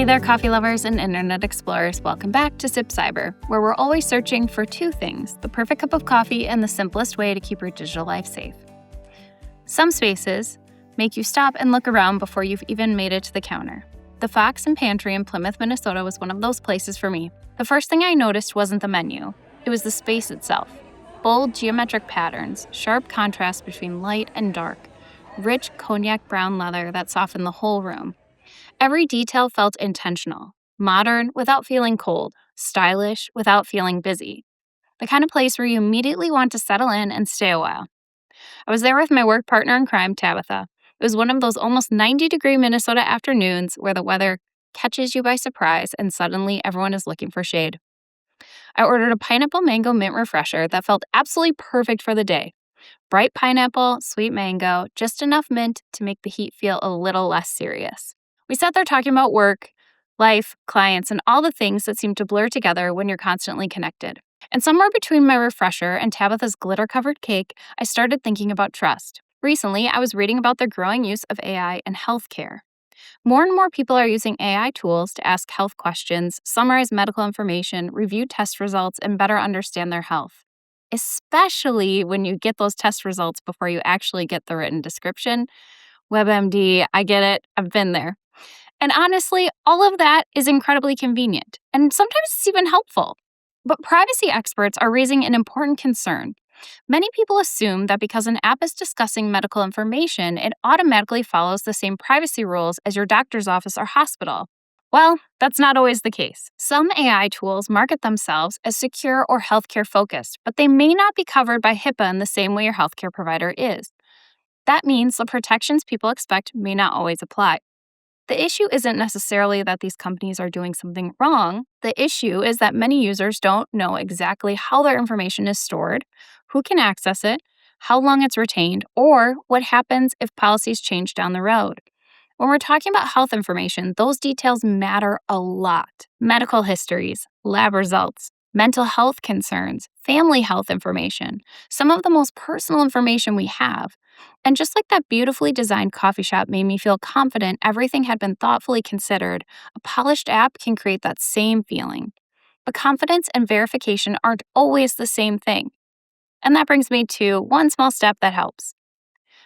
Hey there, coffee lovers and internet explorers. Welcome back to SipCyber, where we're always searching for two things: the perfect cup of coffee and the simplest way to keep your digital life safe. Some spaces make you stop and look around before you've even made it to the counter. The Fox and Pantry in Plymouth, Minnesota was one of those places for me. The first thing I noticed wasn't the menu. It was the space itself. Bold geometric patterns, sharp contrast between light and dark, rich cognac brown leather that softened the whole room. Every detail felt intentional, modern without feeling cold, stylish without feeling busy. The kind of place where you immediately want to settle in and stay a while. I was there with my work partner in crime, Tabitha. It was one of those almost 90-degree Minnesota afternoons where the weather catches you by surprise and suddenly everyone is looking for shade. I ordered a pineapple mango mint refresher that felt absolutely perfect for the day. Bright pineapple, sweet mango, just enough mint to make the heat feel a little less serious. We sat there talking about work, life, clients, and all the things that seem to blur together when you're constantly connected. And somewhere between my refresher and Tabitha's glitter-covered cake, I started thinking about trust. Recently, I was reading about the growing use of AI in healthcare. More and more people are using AI tools to ask health questions, summarize medical information, review test results, and better understand their health. Especially when you get those test results before you actually get the written description. WebMD, I get it, I've been there. And honestly, all of that is incredibly convenient, and sometimes it's even helpful. But privacy experts are raising an important concern. Many people assume that because an app is discussing medical information, it automatically follows the same privacy rules as your doctor's office or hospital. Well, that's not always the case. Some AI tools market themselves as secure or healthcare focused, but they may not be covered by HIPAA in the same way your healthcare provider is. That means the protections people expect may not always apply. The issue isn't necessarily that these companies are doing something wrong. The issue is that many users don't know exactly how their information is stored, who can access it, how long it's retained, or what happens if policies change down the road. When we're talking about health information, those details matter a lot. Medical histories, lab results, mental health concerns, family health information, some of the most personal information we have. And just like that beautifully designed coffee shop made me feel confident everything had been thoughtfully considered, a polished app can create that same feeling. But confidence and verification aren't always the same thing. And that brings me to one small step that helps.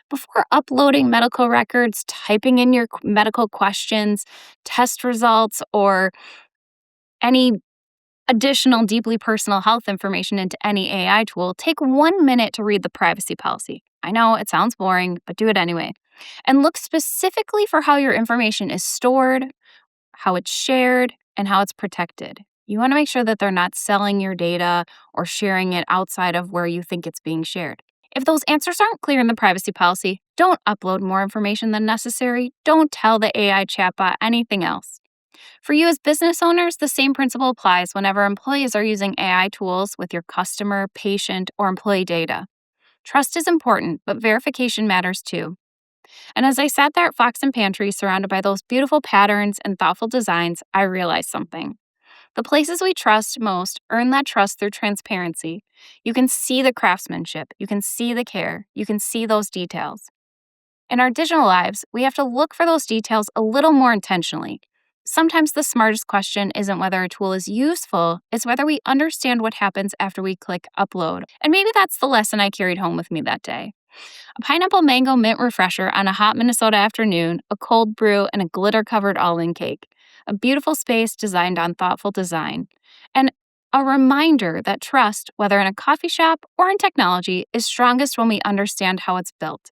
Before uploading medical records, typing in your medical questions, test results, or any additional deeply personal health information into any AI tool, take 1 minute to read the privacy policy. I know it sounds boring, but do it anyway. And look specifically for how your information is stored, how it's shared, and how it's protected. You want to make sure that they're not selling your data or sharing it outside of where you think it's being shared. If those answers aren't clear in the privacy policy, don't upload more information than necessary. Don't tell the AI chatbot anything else. For you as business owners, the same principle applies whenever employees are using AI tools with your customer, patient, or employee data. Trust is important, but verification matters too. And as I sat there at Fox and Pantry surrounded by those beautiful patterns and thoughtful designs, I realized something. The places we trust most earn that trust through transparency. You can see the craftsmanship, you can see the care, you can see those details. In our digital lives, we have to look for those details a little more intentionally. Sometimes the smartest question isn't whether a tool is useful, it's whether we understand what happens after we click upload. And maybe that's the lesson I carried home with me that day. A pineapple mango mint refresher on a hot Minnesota afternoon, a cold brew, and a glitter-covered almond cake. A beautiful space designed on thoughtful design. And a reminder that trust, whether in a coffee shop or in technology, is strongest when we understand how it's built.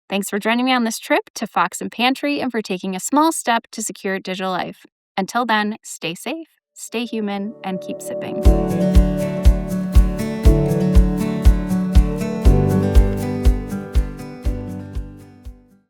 Thanks for joining me on this trip to Fox and Pantry and for taking a small step to secure digital life. Until then, stay safe, stay human, and keep sipping.